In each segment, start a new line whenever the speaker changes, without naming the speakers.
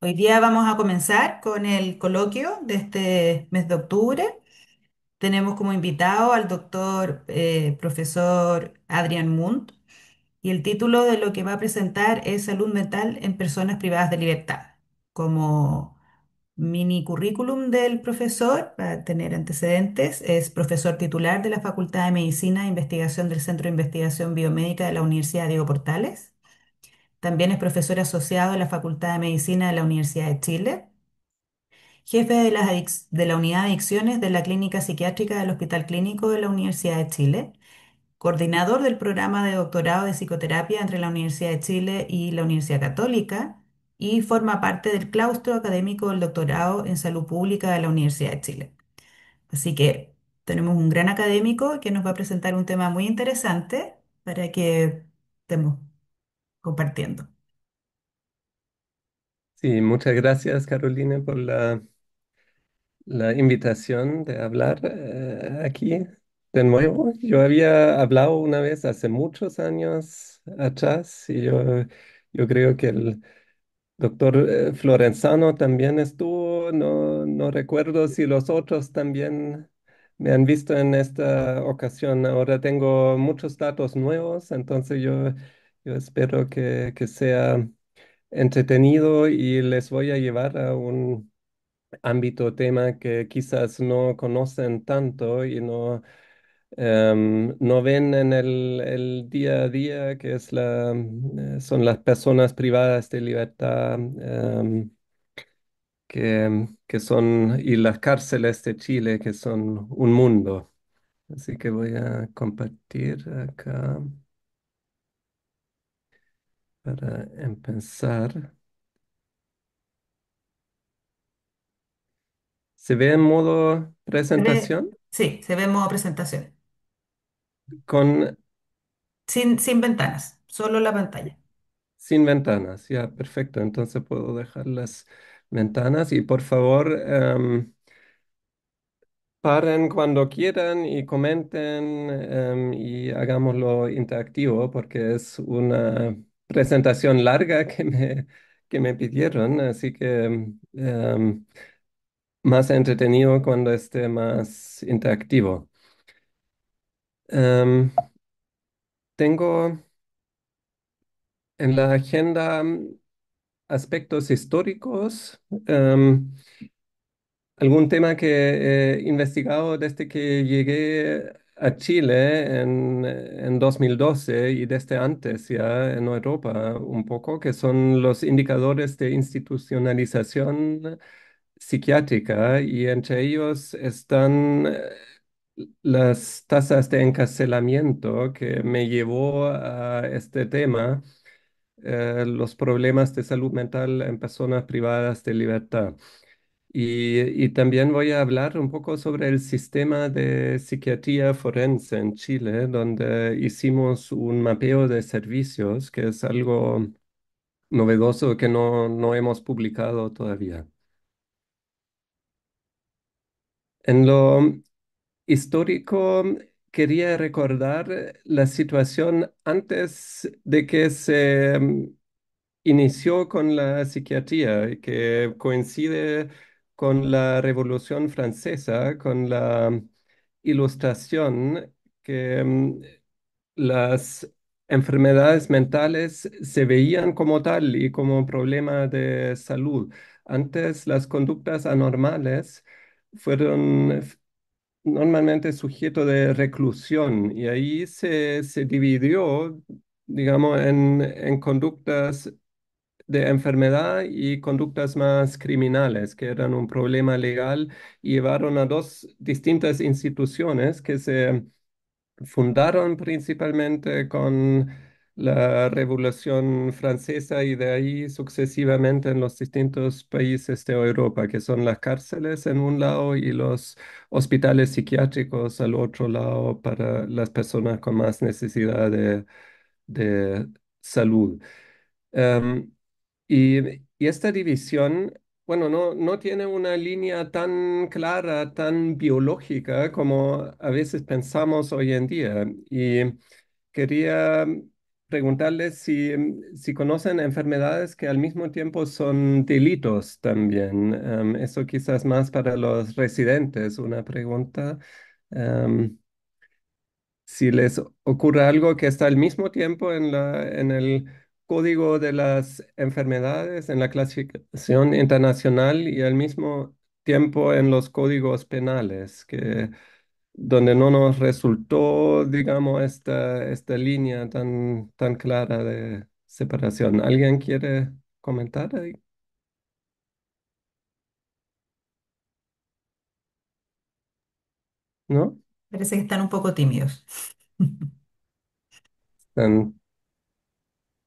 Hoy día vamos a comenzar con el coloquio de este mes de octubre. Tenemos como invitado al doctor profesor Adrian Munt y el título de lo que va a presentar es Salud mental en personas privadas de libertad. Como mini currículum del profesor, para tener antecedentes, es profesor titular de la Facultad de Medicina e Investigación del Centro de Investigación Biomédica de la Universidad Diego Portales. También es profesor asociado de la Facultad de Medicina de la Universidad de Chile, jefe de de la Unidad de Adicciones de la Clínica Psiquiátrica del Hospital Clínico de la Universidad de Chile, coordinador del programa de doctorado de psicoterapia entre la Universidad de Chile y la Universidad Católica, y forma parte del claustro académico del doctorado en salud pública de la Universidad de Chile. Así que tenemos un gran académico que nos va a presentar un tema muy interesante para que estemos compartiendo.
Sí, muchas gracias, Carolina, por la invitación de hablar aquí de nuevo. Yo había hablado una vez hace muchos años atrás y yo creo que el doctor Florenzano también estuvo. No recuerdo si los otros también me han visto en esta ocasión. Ahora tengo muchos datos nuevos, entonces yo espero que sea entretenido y les voy a llevar a un ámbito, tema que quizás no conocen tanto y no ven en el día a día, que es son las personas privadas de libertad, que son, y las cárceles de Chile, que son un mundo. Así que voy a compartir acá para empezar. ¿Se ve en modo presentación?
Sí, se ve en modo presentación.
Con
Sin ventanas, solo la pantalla.
Sin ventanas, ya, perfecto. Entonces puedo dejar las ventanas y por favor paren cuando quieran y comenten, y hagámoslo interactivo porque es una presentación larga que me pidieron, así que más entretenido cuando esté más interactivo. Em, Tengo en la agenda aspectos históricos. Algún tema que he investigado desde que llegué a Chile en 2012 y desde antes ya en Europa un poco, que son los indicadores de institucionalización psiquiátrica, y entre ellos están las tasas de encarcelamiento, que me llevó a este tema, los problemas de salud mental en personas privadas de libertad. Y también voy a hablar un poco sobre el sistema de psiquiatría forense en Chile, donde hicimos un mapeo de servicios, que es algo novedoso que no hemos publicado todavía. En lo histórico, quería recordar la situación antes de que se inició con la psiquiatría, que coincide con la Revolución Francesa, con la Ilustración, que las enfermedades mentales se veían como tal y como problema de salud. Antes, las conductas anormales fueron normalmente sujeto de reclusión, y ahí se dividió, digamos, en conductas de enfermedad y conductas más criminales, que eran un problema legal, y llevaron a dos distintas instituciones que se fundaron principalmente con la Revolución Francesa y de ahí sucesivamente en los distintos países de Europa, que son las cárceles en un lado y los hospitales psiquiátricos al otro lado para las personas con más necesidad de salud. Em, y esta división, bueno, no tiene una línea tan clara, tan biológica como a veces pensamos hoy en día. Y quería preguntarles si conocen enfermedades que al mismo tiempo son delitos también. Eso quizás más para los residentes, una pregunta. Em, si les ocurre algo que está al mismo tiempo en el código de las enfermedades, en la clasificación internacional y al mismo tiempo en los códigos penales, que donde no nos resultó, digamos, esta línea tan clara de separación. ¿Alguien quiere comentar ahí? ¿No?
Parece que están un poco tímidos.
Están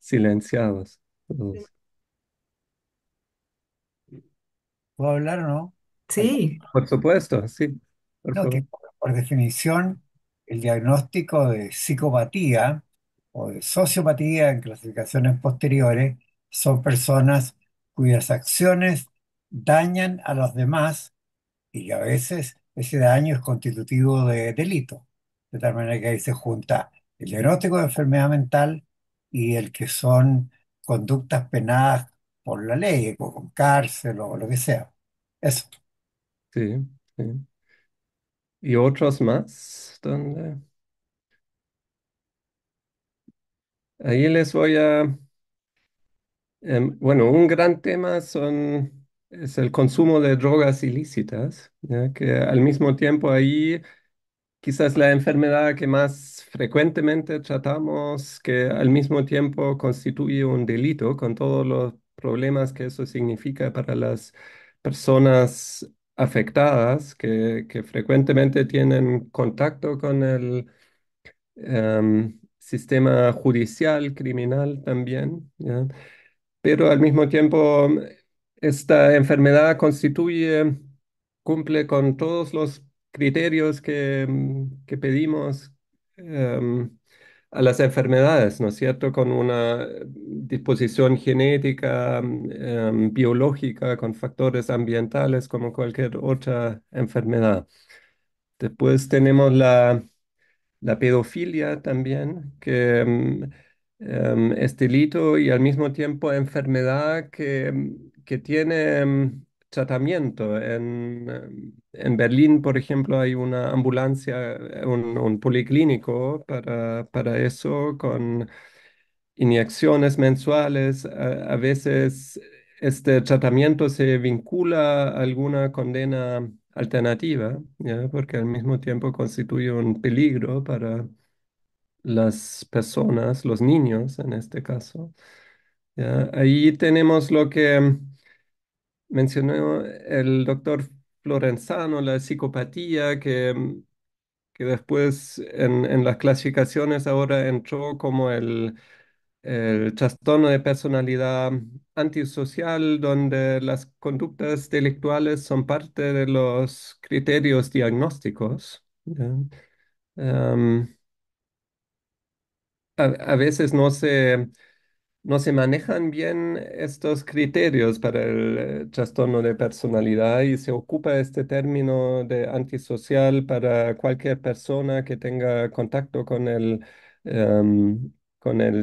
silenciados todos.
¿Puedo hablar o no? Ahí.
Sí,
Por supuesto, sí, por
No, que
favor.
por definición el diagnóstico de psicopatía o de sociopatía en clasificaciones posteriores son personas cuyas acciones dañan a los demás y a veces ese daño es constitutivo de delito. De tal manera que ahí se junta el diagnóstico de enfermedad mental y el que son conductas penadas por la ley, con cárcel o lo que sea. Eso.
Sí, sí. ¿Y otros más? ¿Dónde? Ahí les voy a... bueno, un gran tema es el consumo de drogas ilícitas, ¿ya? Que al mismo tiempo ahí quizás la enfermedad que más frecuentemente tratamos, que al mismo tiempo constituye un delito con todos los problemas que eso significa para las personas afectadas, que frecuentemente tienen contacto con el sistema judicial, criminal también, ¿ya? Pero al mismo tiempo esta enfermedad cumple con todos los criterios que pedimos em, a las enfermedades, ¿no es cierto? Con una disposición genética, biológica, con factores ambientales como cualquier otra enfermedad. Después tenemos la pedofilia también, que es delito y al mismo tiempo enfermedad que tiene tratamiento. En Berlín, por ejemplo, hay una ambulancia, un policlínico para eso, con inyecciones mensuales. A veces este tratamiento se vincula a alguna condena alternativa, ¿ya? Porque al mismo tiempo constituye un peligro para las personas, los niños en este caso. ¿Ya? Ahí tenemos lo que mencionó el doctor Florenzano, la psicopatía, que después en las clasificaciones ahora entró como el trastorno de personalidad antisocial, donde las conductas delictuales son parte de los criterios diagnósticos. ¿Ya? Em, a veces no se manejan bien estos criterios para el trastorno de personalidad y se ocupa este término de antisocial para cualquier persona que tenga contacto con el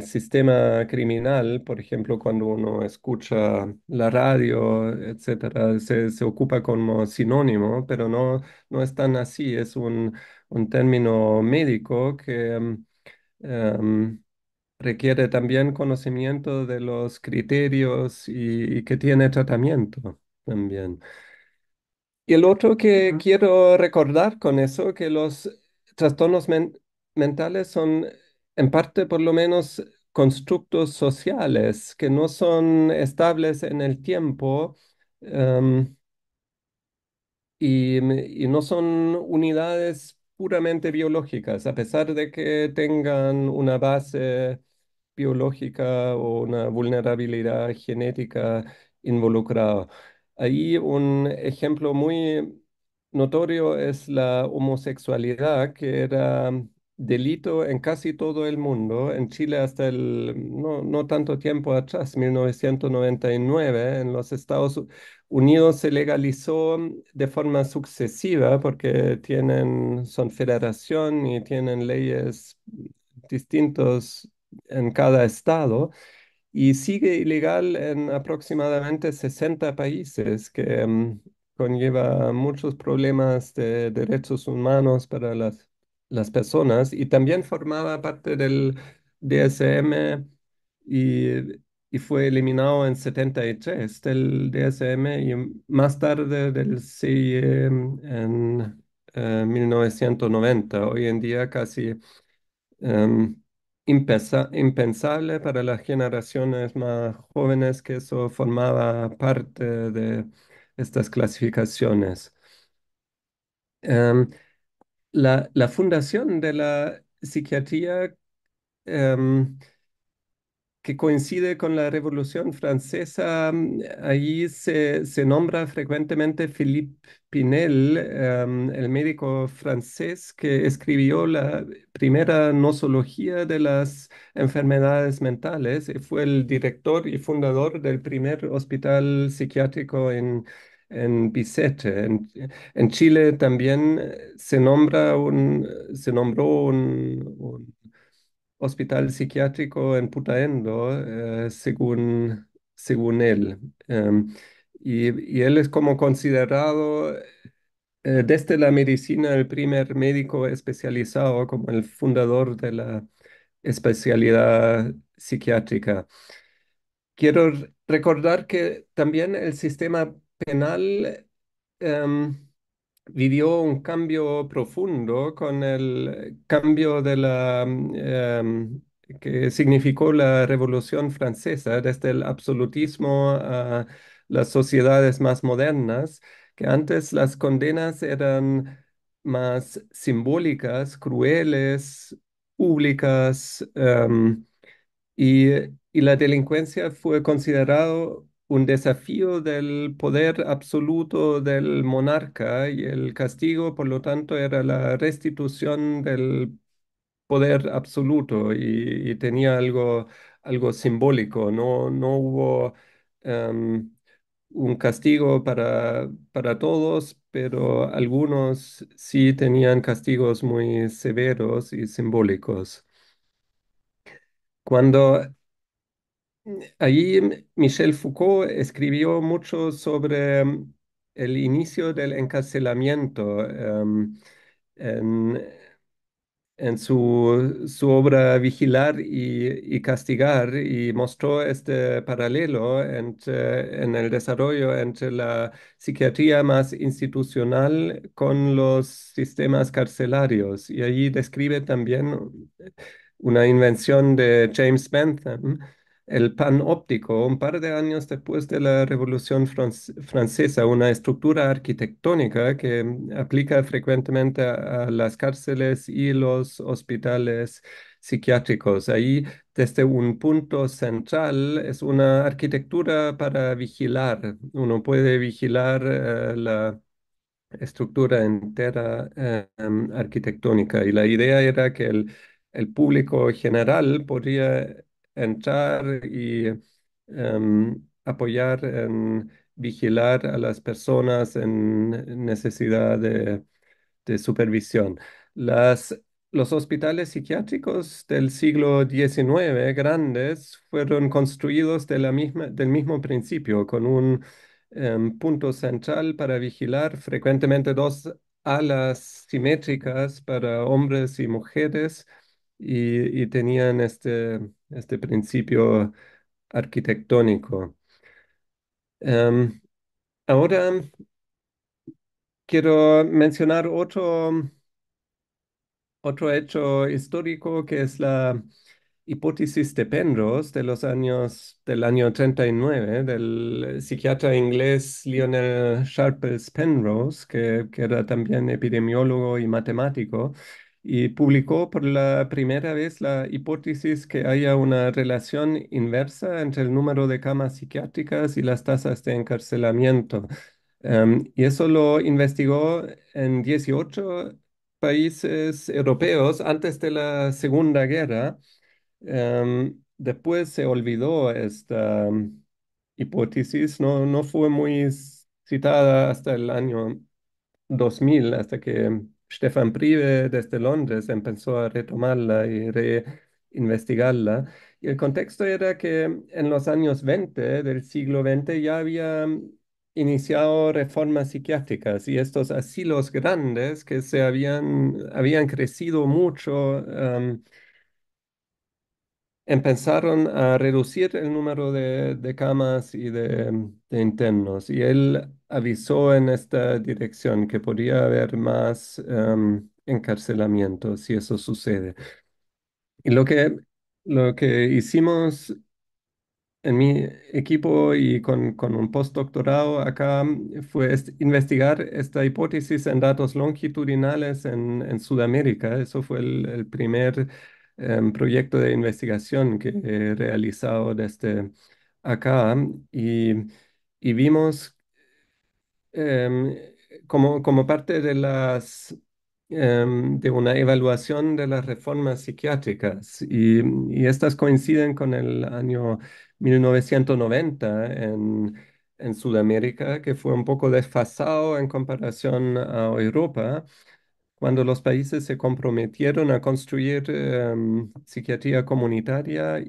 sistema criminal. Por ejemplo, cuando uno escucha la radio, etcétera, se ocupa como sinónimo, pero no es tan así. Es un término médico que em, requiere también conocimiento de los criterios y que tiene tratamiento también. Y el otro que quiero recordar con eso, que los trastornos mentales son en parte por lo menos constructos sociales que no son estables en el tiempo. em, y no son unidades puramente biológicas, a pesar de que tengan una base biológica o una vulnerabilidad genética involucrada. Ahí un ejemplo muy notorio es la homosexualidad, que era delito en casi todo el mundo. En Chile hasta no tanto tiempo atrás, 1999, en los Estados Unidos se legalizó de forma sucesiva porque son federación y tienen leyes distintos en cada estado y sigue ilegal en aproximadamente 60 países, que conlleva muchos problemas de derechos humanos para las personas y también formaba parte del DSM y, y fue eliminado en 73 del DSM y más tarde del CIE en 1990. Hoy en día casi em, impensable para las generaciones más jóvenes que eso formaba parte de estas clasificaciones. Em, la fundación de la psiquiatría em, que coincide con la Revolución Francesa. Allí se nombra frecuentemente Philippe Pinel, el médico francés que escribió la primera nosología de las enfermedades mentales y fue el director y fundador del primer hospital psiquiátrico en Bicêtre. En Chile también se nombró un hospital psiquiátrico en Putaendo, según él. Y él es como considerado desde la medicina el primer médico especializado como el fundador de la especialidad psiquiátrica. Quiero recordar que también el sistema penal em, vivió un cambio profundo con el cambio de que significó la Revolución Francesa, desde el absolutismo a las sociedades más modernas, que antes las condenas eran más simbólicas, crueles, públicas, y la delincuencia fue considerado un desafío del poder absoluto del monarca y el castigo, por lo tanto, era la restitución del poder absoluto y tenía algo simbólico. No hubo un castigo para todos, pero algunos sí tenían castigos muy severos y simbólicos. Cuando Allí Michel Foucault escribió mucho sobre el inicio del encarcelamiento en, en su obra Vigilar y Castigar y mostró este paralelo en el desarrollo entre la psiquiatría más institucional con los sistemas carcelarios. Y allí describe también una invención de James Bentham, el panóptico, un par de años después de la Revolución Francesa, una estructura arquitectónica que aplica frecuentemente a las cárceles y los hospitales psiquiátricos. Ahí, desde un punto central, es una arquitectura para vigilar. Uno puede vigilar la estructura entera arquitectónica y la idea era que el público general podría entrar y apoyar en vigilar a las personas en necesidad de supervisión. Las, los hospitales psiquiátricos del siglo XIX, grandes, fueron construidos del mismo principio, con un punto central para vigilar, frecuentemente dos alas simétricas para hombres y mujeres, y tenían este principio arquitectónico. Em, Ahora quiero mencionar otro hecho histórico que es la hipótesis de Penrose del año 39 del psiquiatra inglés Lionel Sharples Penrose, que era también epidemiólogo y matemático, y publicó por la primera vez la hipótesis que haya una relación inversa entre el número de camas psiquiátricas y las tasas de encarcelamiento. Y eso lo investigó en 18 países europeos antes de la Segunda Guerra. Después se olvidó esta hipótesis, no fue muy citada hasta el año 2000, hasta que Stefan Prive desde Londres empezó a retomarla y investigarla. Y el contexto era que en los años 20 del siglo XX ya había iniciado reformas psiquiátricas y estos asilos grandes que habían crecido mucho, empezaron a reducir el número de camas y de internos. Y él avisó en esta dirección que podría haber más encarcelamiento si eso sucede. Y lo que hicimos en mi equipo y con un postdoctorado acá fue investigar esta hipótesis en datos longitudinales en Sudamérica. Eso fue el primer proyecto de investigación que he realizado desde acá y, y vimos em, como parte de de una evaluación de las reformas psiquiátricas y estas coinciden con el año 1990 en Sudamérica, que fue un poco desfasado en comparación a Europa, cuando los países se comprometieron a construir psiquiatría comunitaria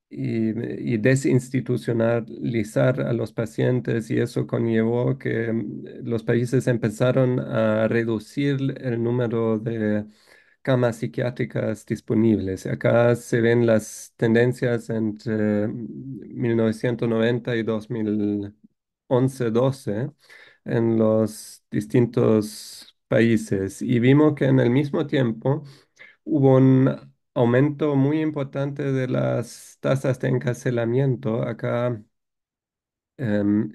y desinstitucionalizar a los pacientes y eso conllevó que los países empezaron a reducir el número de camas psiquiátricas disponibles. Acá se ven las tendencias entre 1990 y 2011-12 en los distintos países y vimos que en el mismo tiempo hubo un aumento muy importante de las tasas de encarcelamiento acá,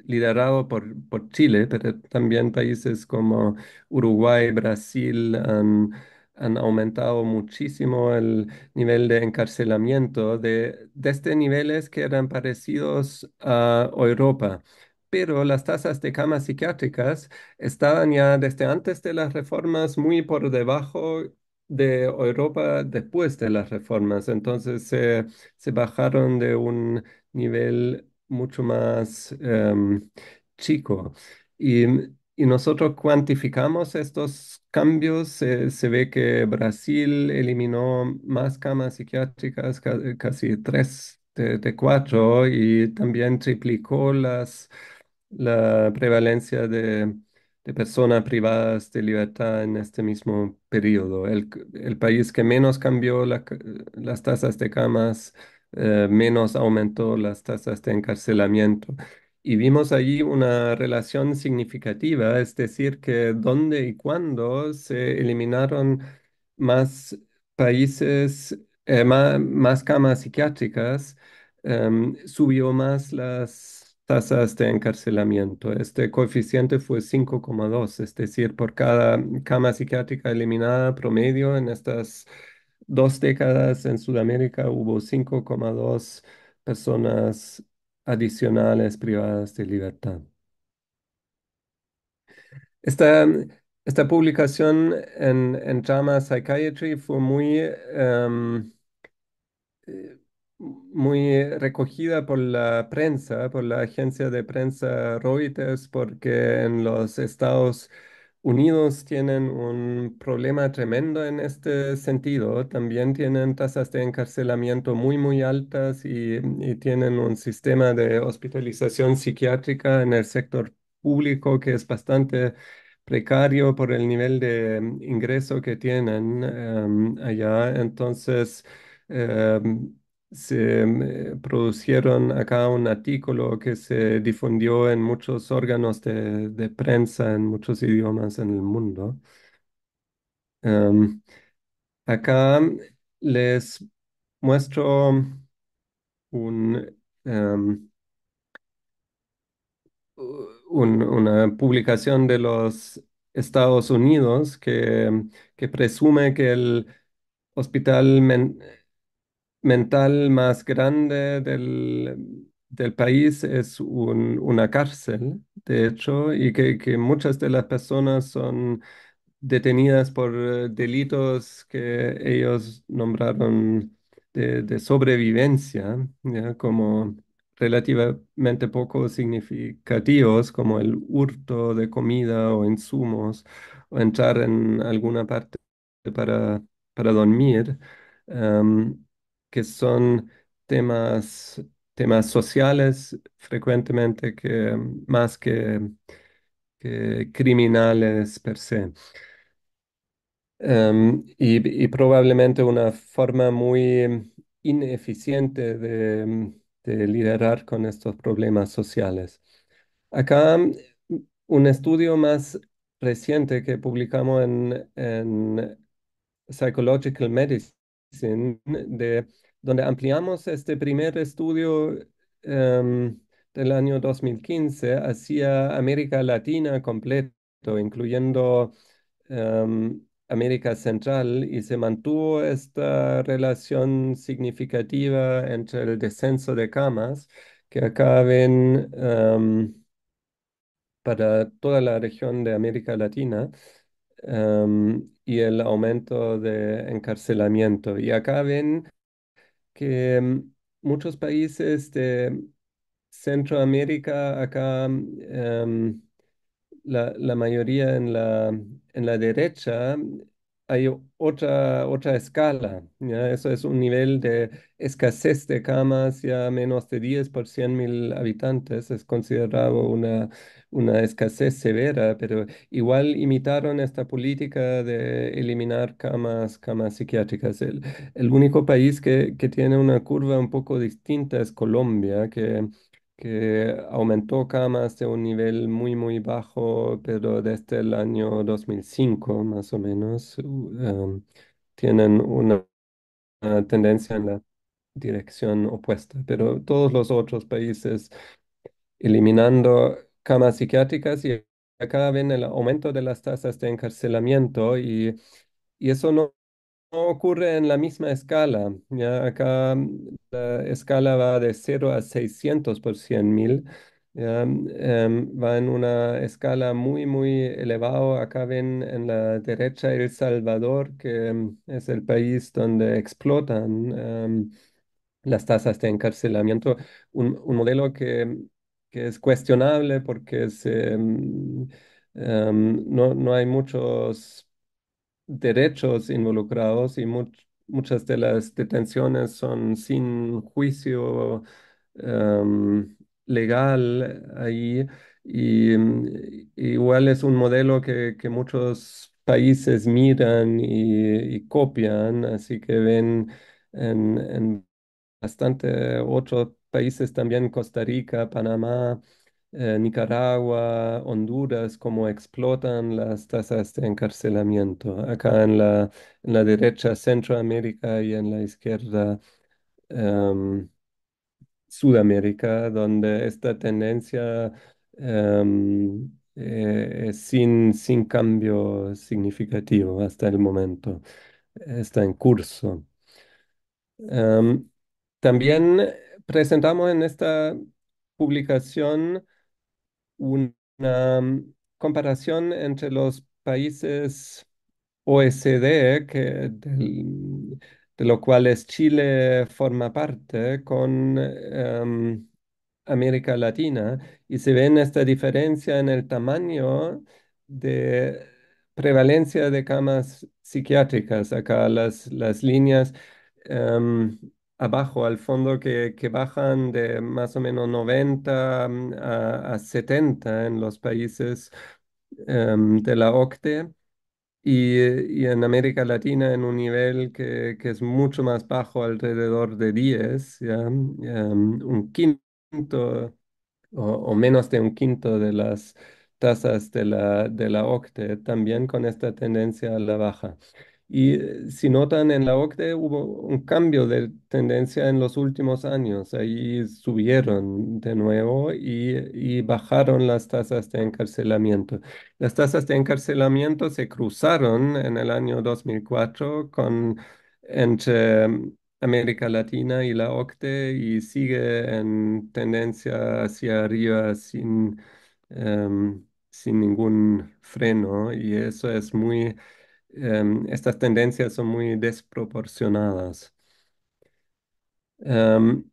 liderado por Chile, pero también países como Uruguay, Brasil han aumentado muchísimo el nivel de encarcelamiento desde niveles que eran parecidos a Europa. Pero las tasas de camas psiquiátricas estaban ya desde antes de las reformas muy por debajo de Europa después de las reformas. Entonces se bajaron de un nivel mucho más chico. Y, y nosotros cuantificamos estos cambios. Se ve que Brasil eliminó más camas psiquiátricas, casi tres de cuatro, y también triplicó la prevalencia de personas privadas de libertad en este mismo periodo. El país que menos cambió las tasas de camas, menos aumentó las tasas de encarcelamiento. Y vimos allí una relación significativa, es decir, que dónde y cuándo se eliminaron más países, más camas psiquiátricas, subió más las tasas de encarcelamiento. Este coeficiente fue 5,2, es decir, por cada cama psiquiátrica eliminada promedio en estas 2 décadas en Sudamérica hubo 5,2 personas adicionales privadas de libertad. Esta, esta publicación en JAMA Psychiatry fue eh, muy recogida por la prensa, por la agencia de prensa Reuters, porque en los Estados Unidos tienen un problema tremendo en este sentido. También tienen tasas de encarcelamiento muy altas y tienen un sistema de hospitalización psiquiátrica en el sector público que es bastante precario por el nivel de ingreso que tienen allá. Entonces, em, produjeron acá un artículo que se difundió en muchos órganos de prensa en muchos idiomas en el mundo. Em, Acá les muestro un, em, una publicación de los Estados Unidos que presume que el hospital mental más grande del país es una cárcel, de hecho, y que muchas de las personas son detenidas por delitos que ellos nombraron de sobrevivencia, ¿ya? Como relativamente poco significativos, como el hurto de comida o insumos, o entrar en alguna parte para dormir, em, que son temas, temas sociales frecuentemente que más que criminales per se. Y probablemente una forma muy ineficiente de lidiar con estos problemas sociales. Acá, un estudio más reciente que publicamos en Psychological Medicine, donde ampliamos este primer estudio del año 2015 hacia América Latina completo, incluyendo América Central, y se mantuvo esta relación significativa entre el descenso de camas, que acá ven para toda la región de América Latina, y el aumento de encarcelamiento. Y acá ven que muchos países de Centroamérica, acá la mayoría en la derecha, hay otra escala, ¿ya? Eso es un nivel de escasez de camas, ya menos de 10 por 100.000 habitantes, es considerado una escasez severa, pero igual imitaron esta política de eliminar camas psiquiátricas. El único país que tiene una curva un poco distinta es Colombia, que aumentó camas de un nivel muy, muy bajo, pero desde el año 2005 más o menos, tienen una tendencia en la dirección opuesta. Pero todos los otros países eliminando camas psiquiátricas, y acá ven el aumento de las tasas de encarcelamiento, y eso no ocurre en la misma escala. Ya acá la escala va de 0 a 600 por 100.000. Ya, va en una escala muy, muy elevada. Acá ven en la derecha El Salvador, que es el país donde explotan las tasas de encarcelamiento. Un modelo que es cuestionable porque no hay muchos derechos involucrados, y muchas de las detenciones son sin juicio legal ahí, y igual es un modelo que muchos países miran y copian, así que ven en bastante otros países también, Costa Rica, Panamá, Nicaragua, Honduras, cómo explotan las tasas de encarcelamiento. Acá en la derecha Centroamérica, y en la izquierda em, Sudamérica, donde esta tendencia es sin cambio significativo hasta el momento. Está en curso. Em, También presentamos en esta publicación una comparación entre los países OECD, de lo cuales Chile forma parte, con América Latina, y se ve esta diferencia en el tamaño de prevalencia de camas psiquiátricas. Acá las líneas em, abajo al fondo, que bajan de más o menos 90 a 70 en los países de la OCDE, y en América Latina en un nivel que es mucho más bajo, alrededor de 10, ¿ya? Un quinto o menos de un quinto de las tasas de la OCDE, también con esta tendencia a la baja. Y si notan, en la OCDE hubo un cambio de tendencia en los últimos años. Ahí subieron de nuevo y bajaron las tasas de encarcelamiento. Las tasas de encarcelamiento se cruzaron en el año 2004 entre América Latina y la OCDE, y sigue en tendencia hacia arriba sin ningún freno, y eso es estas tendencias son muy desproporcionadas. Em,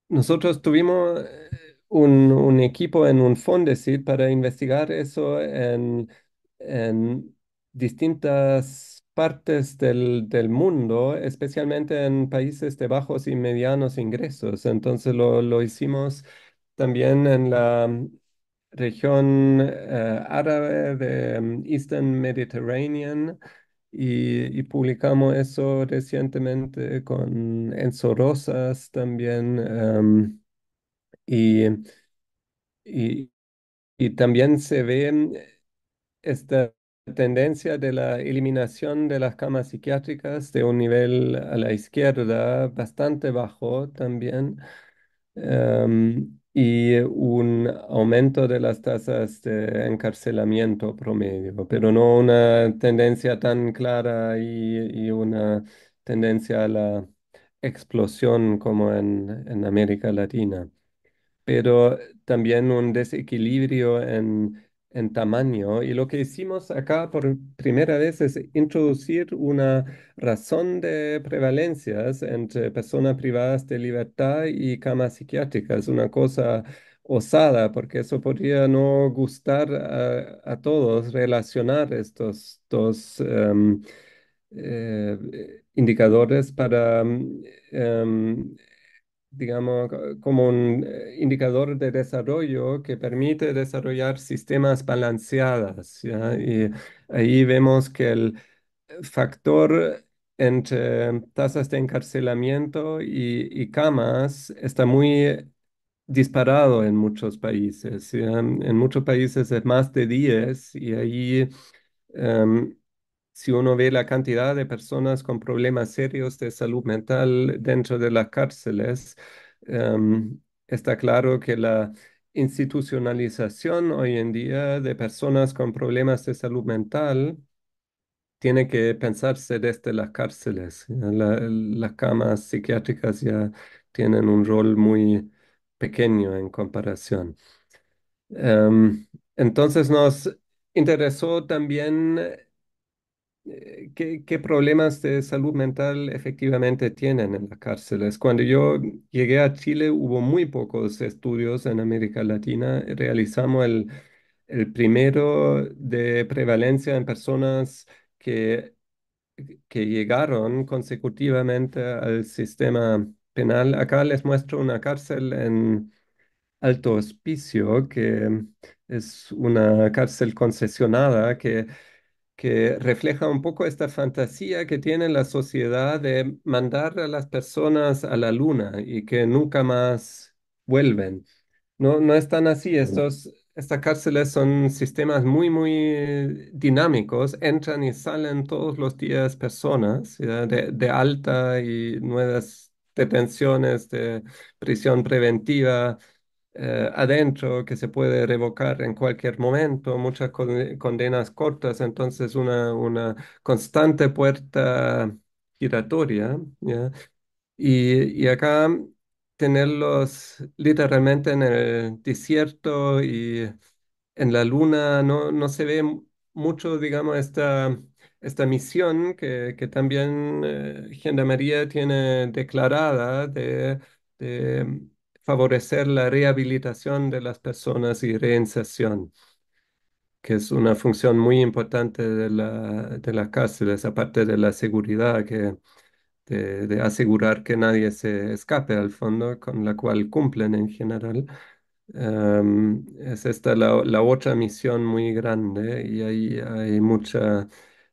Nosotros tuvimos un equipo en un Fondesit para investigar eso en distintas partes del mundo, especialmente en países de bajos y medianos ingresos. Entonces lo hicimos también en la región árabe de Eastern Mediterranean y publicamos eso recientemente con Enzo Rosas también. Y, y, y también se ve esta tendencia de la eliminación de las camas psiquiátricas de un nivel a la izquierda bastante bajo también, y un aumento de las tasas de encarcelamiento promedio, pero no una tendencia tan clara y una tendencia a la explosión como en América Latina, pero también un desequilibrio en tamaño. Y lo que hicimos acá por primera vez es introducir una razón de prevalencias entre personas privadas de libertad y camas psiquiátricas, una cosa osada, porque eso podría no gustar a todos relacionar estos dos indicadores para digamos, como un indicador de desarrollo que permite desarrollar sistemas balanceados, ¿ya? Y ahí vemos que el factor entre tasas de encarcelamiento y camas está muy disparado en muchos países, ¿ya? En muchos países es más de 10 y ahí em, si uno ve la cantidad de personas con problemas serios de salud mental dentro de las cárceles, está claro que la institucionalización hoy en día de personas con problemas de salud mental tiene que pensarse desde las cárceles. ¿Ya? Las camas psiquiátricas ya tienen un rol muy pequeño en comparación. Entonces nos interesó también qué problemas de salud mental efectivamente tienen en las cárceles. Cuando yo llegué a Chile hubo muy pocos estudios en América Latina. Realizamos el primero de prevalencia en personas que, que llegaron consecutivamente al sistema penal. Acá les muestro una cárcel en Alto Hospicio, que es una cárcel concesionada que refleja un poco esta fantasía que tiene la sociedad de mandar a las personas a la luna y que nunca más vuelven. No, no están así. Estas cárceles son sistemas muy, muy dinámicos. Entran y salen todos los días personas, ¿ya? De alta y nuevas detenciones de prisión preventiva adentro que se puede revocar en cualquier momento, muchas condenas cortas, entonces una constante puerta giratoria, ¿ya? Y acá tenerlos literalmente en el desierto y en la luna no se ve mucho, digamos, esta misión que también Gendarmería tiene declarada de favorecer la rehabilitación de las personas y reinserción, que es una función muy importante de las cárceles, aparte de la seguridad de asegurar que nadie se escape al fondo, con la cual cumplen en general. Es esta la otra misión muy grande y ahí hay mucha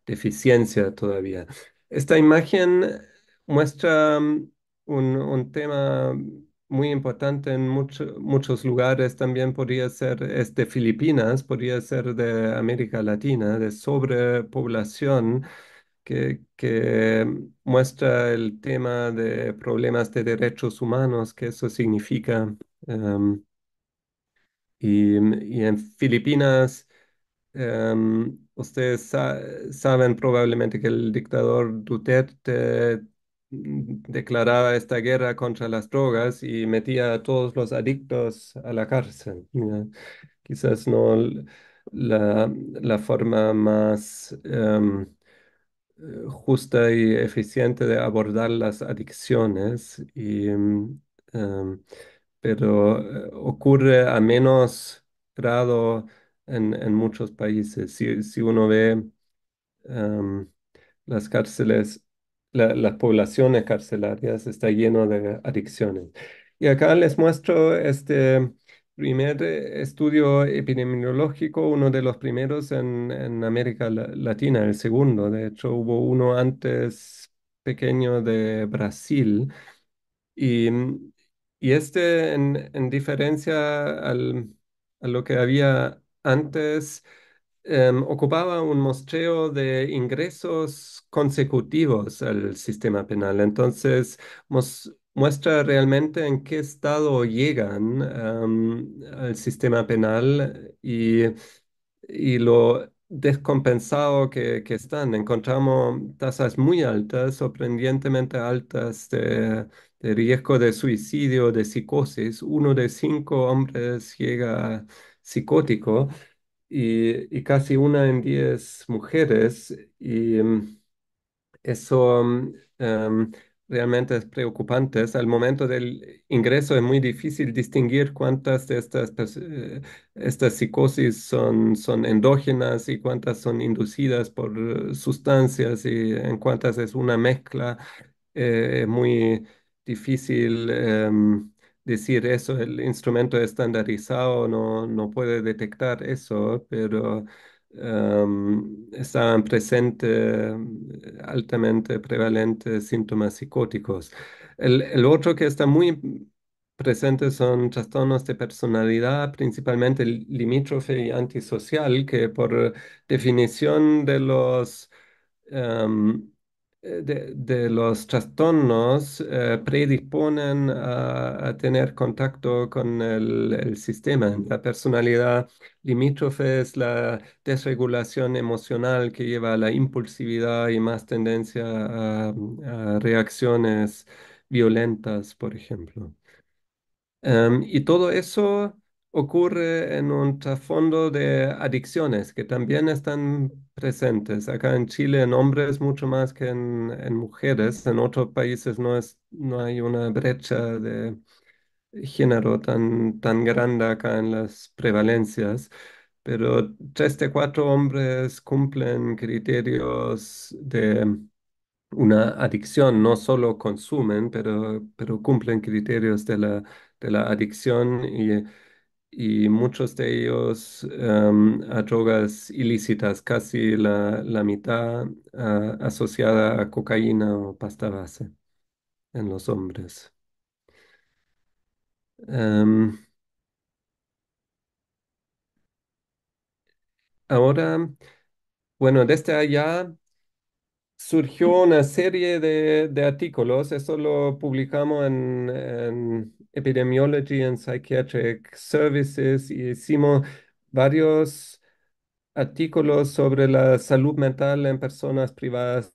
deficiencia todavía. Esta imagen muestra un tema muy importante en muchos lugares, también podría ser, es de Filipinas, podría ser de América Latina, de sobrepoblación que muestra el tema de problemas de derechos humanos, que eso significa. em, y en Filipinas, ustedes saben probablemente que el dictador Duterte declaraba esta guerra contra las drogas y metía a todos los adictos a la cárcel. ¿Ya? Quizás no la forma más justa y eficiente de abordar las adicciones, em, pero ocurre a menos grado en muchos países. Si uno ve em, las cárceles, las poblaciones carcelarias está lleno de adicciones. Y acá les muestro este primer estudio epidemiológico, uno de los primeros en América Latina, el segundo. De hecho, hubo uno antes pequeño de Brasil. Y, y este, en diferencia a lo que había antes, ocupaba un muestreo de ingresos consecutivos al sistema penal. Entonces, muestra realmente en qué estado llegan, al sistema penal y lo descompensado que están. Encontramos tasas muy altas, sorprendentemente altas de riesgo de suicidio, de psicosis. Uno de 5 hombres llega psicótico y casi una en 10 mujeres. Y eso realmente es preocupante. Al momento del ingreso es muy difícil distinguir cuántas de estas psicosis son endógenas y cuántas son inducidas por sustancias y en cuántas es una mezcla. Es muy difícil decir eso. El instrumento estandarizado no puede detectar eso, pero estaban presentes altamente prevalentes síntomas psicóticos. El otro que está muy presente son trastornos de personalidad, principalmente limítrofe y antisocial, que por definición em, de los trastornos predisponen a tener contacto con el sistema. La personalidad limítrofe es la desregulación emocional que lleva a la impulsividad y más tendencia a reacciones violentas, por ejemplo. Y todo eso ocurre en un trasfondo de adicciones que también están presentes. Acá en Chile en hombres mucho más que en mujeres. En otros países no hay una brecha de género tan grande acá en las prevalencias. Pero 3 de 4 hombres cumplen criterios de una adicción, no solo consumen, pero cumplen criterios de la adicción y muchos de ellos a drogas ilícitas, casi la mitad asociada a cocaína o pasta base en los hombres. Em, Ahora, bueno, desde allá surgió una serie de artículos, eso lo publicamos en Epidemiology and Psychiatric Services y hicimos varios artículos sobre la salud mental en personas privadas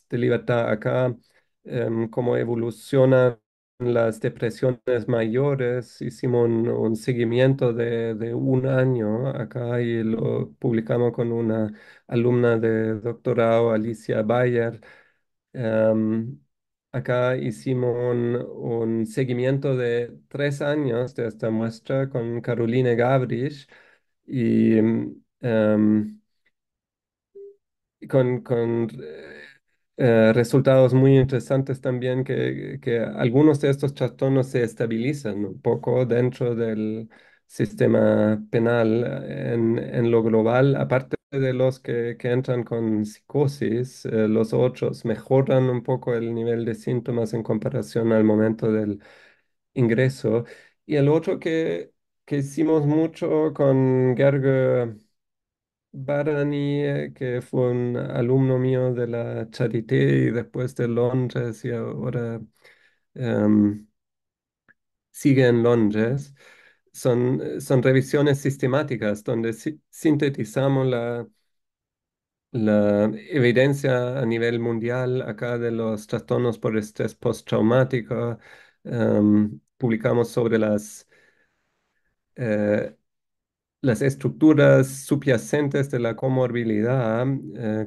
de libertad acá, cómo evolucionan las depresiones mayores. Hicimos un seguimiento de un año acá y lo publicamos con una alumna de doctorado, Alicia Bayer. Em, Acá hicimos un seguimiento de 3 años de esta muestra con Caroline Gabrich y resultados muy interesantes también que algunos de estos trastornos se estabilizan un poco dentro del sistema penal en lo global, aparte de los que entran con psicosis, los otros mejoran un poco el nivel de síntomas en comparación al momento del ingreso. Y el otro que hicimos mucho con Gerge Barani, que fue un alumno mío de la Charité y después de Londres y ahora em, sigue en Londres. Son revisiones sistemáticas donde sintetizamos la evidencia a nivel mundial acá de los trastornos por estrés postraumático. Publicamos sobre eh, las estructuras subyacentes de la comorbilidad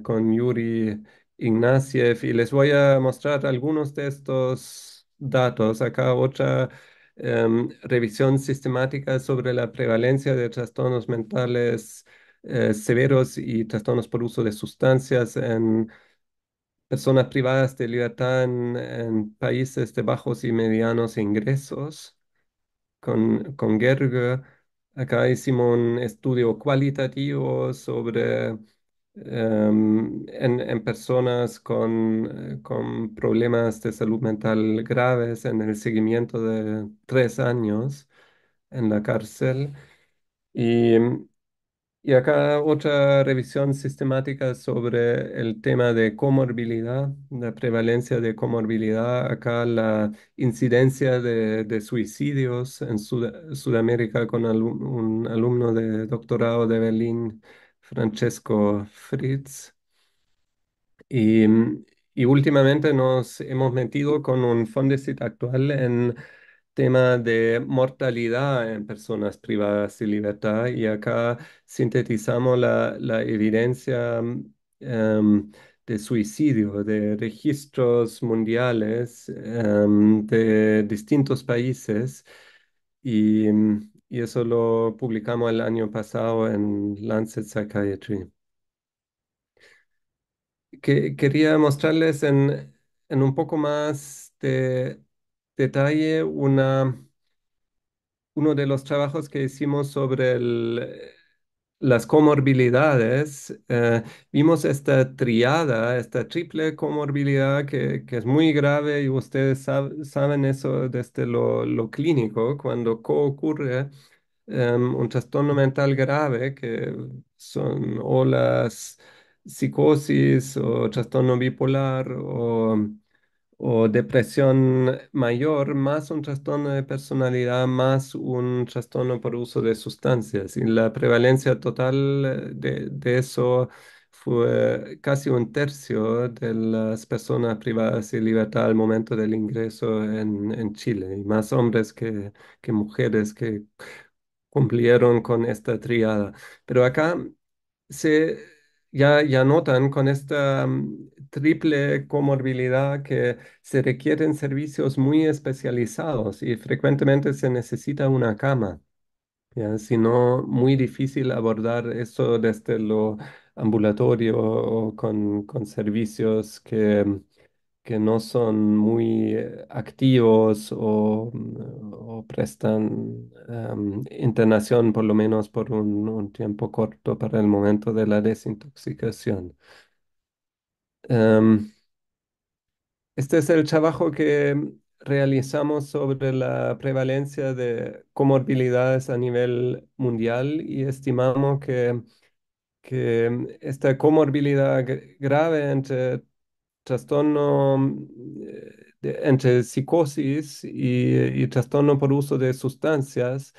con Yuri Ignatieff y les voy a mostrar algunos de estos datos. Acá otra revisión sistemática sobre la prevalencia de trastornos mentales severos y trastornos por uso de sustancias personas privadas de libertad en países de bajos y medianos ingresos. Con Gerge, acá hicimos un estudio cualitativo sobre en personas con problemas de salud mental graves en el seguimiento de 3 años en la cárcel. Y y acá otra revisión sistemática sobre el tema de comorbilidad, la prevalencia de comorbilidad. Acá la incidencia de suicidios en Sudamérica con un alumno de doctorado de Berlín, Francesco Fritz. Y, y últimamente nos hemos metido con un Fondesit actual en tema de mortalidad en personas privadas de libertad y acá sintetizamos la evidencia de suicidio, de registros mundiales de distintos países y eso lo publicamos el año pasado en Lancet Psychiatry. Quería mostrarles en un poco más de detalle uno de los trabajos que hicimos sobre las comorbilidades. Vimos esta triada, esta triple comorbilidad que es muy grave y ustedes saben eso desde lo clínico, cuando ocurre un trastorno mental grave, que son o las psicosis o trastorno bipolar o depresión mayor, más un trastorno de personalidad, más un trastorno por uso de sustancias. Y la prevalencia total de eso fue casi un tercio de las personas privadas de libertad al momento del ingreso en Chile, y más hombres que mujeres que cumplieron con esta triada. Pero acá se ya notan con esta triple comorbilidad que se requieren servicios muy especializados y frecuentemente se necesita una cama. ¿Ya? Si no, muy difícil abordar eso desde lo ambulatorio o con servicios que no son muy activos o prestan internación por lo menos por un tiempo corto para el momento de la desintoxicación. Em, este es el trabajo que realizamos sobre la prevalencia de comorbilidades a nivel mundial y estimamos que esta comorbilidad grave entre trastorno, entre psicosis y trastorno por uso de sustancias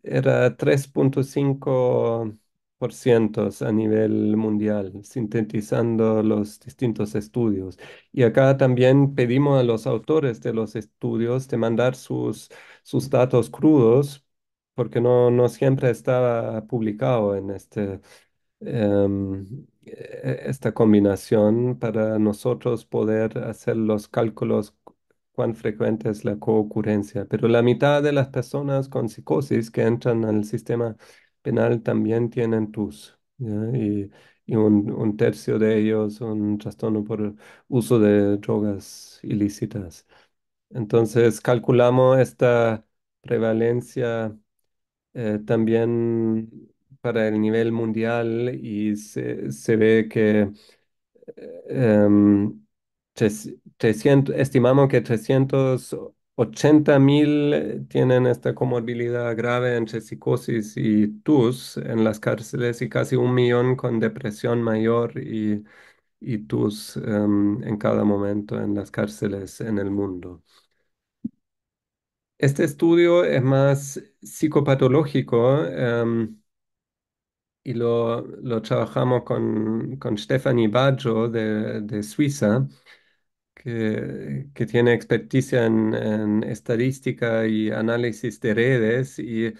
era 3,5% a nivel mundial, sintetizando los distintos estudios. Y acá también pedimos a los autores de los estudios de mandar sus datos crudos, porque no siempre estaba publicado en esta combinación para nosotros poder hacer los cálculos cuán frecuente es la coocurrencia. Pero la mitad de las personas con psicosis que entran al sistema penal también tienen TUS, ¿ya? Y un tercio de ellos un trastorno por uso de drogas ilícitas. Entonces calculamos esta prevalencia también para el nivel mundial y se ve que em, 300 estimamos que 380.000 tienen esta comorbilidad grave entre psicosis y TUS en las cárceles y casi 1 millón con depresión mayor y TUS en cada momento en las cárceles en el mundo. Este estudio es más psicopatológico. Y lo trabajamos con Stephanie Baggio de Suiza, que tiene experticia en estadística y análisis de redes. Y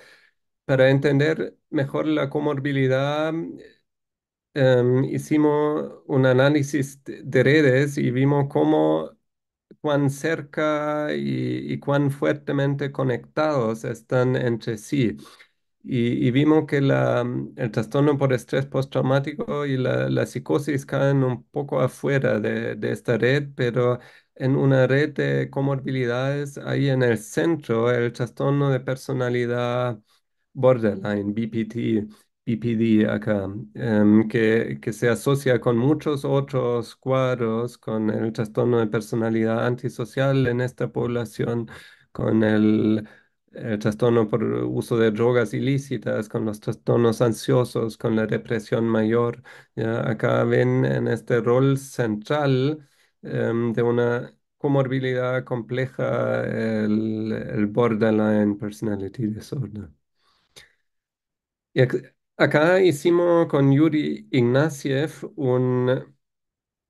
para entender mejor la comorbilidad, hicimos un análisis de redes y vimos cuán cerca y cuán fuertemente conectados están entre sí. y vimos que el trastorno por estrés postraumático y la psicosis caen un poco afuera de esta red, pero en una red de comorbilidades, ahí en el centro, el trastorno de personalidad borderline, BPD acá, que se asocia con muchos otros cuadros, con el trastorno de personalidad antisocial en esta población, con el trastorno por uso de drogas ilícitas, con los trastornos ansiosos, con la depresión mayor. ¿Ya? Acá ven en este rol central de una comorbilidad compleja el borderline personality disorder. Y acá hicimos con Yuri Ignatieff un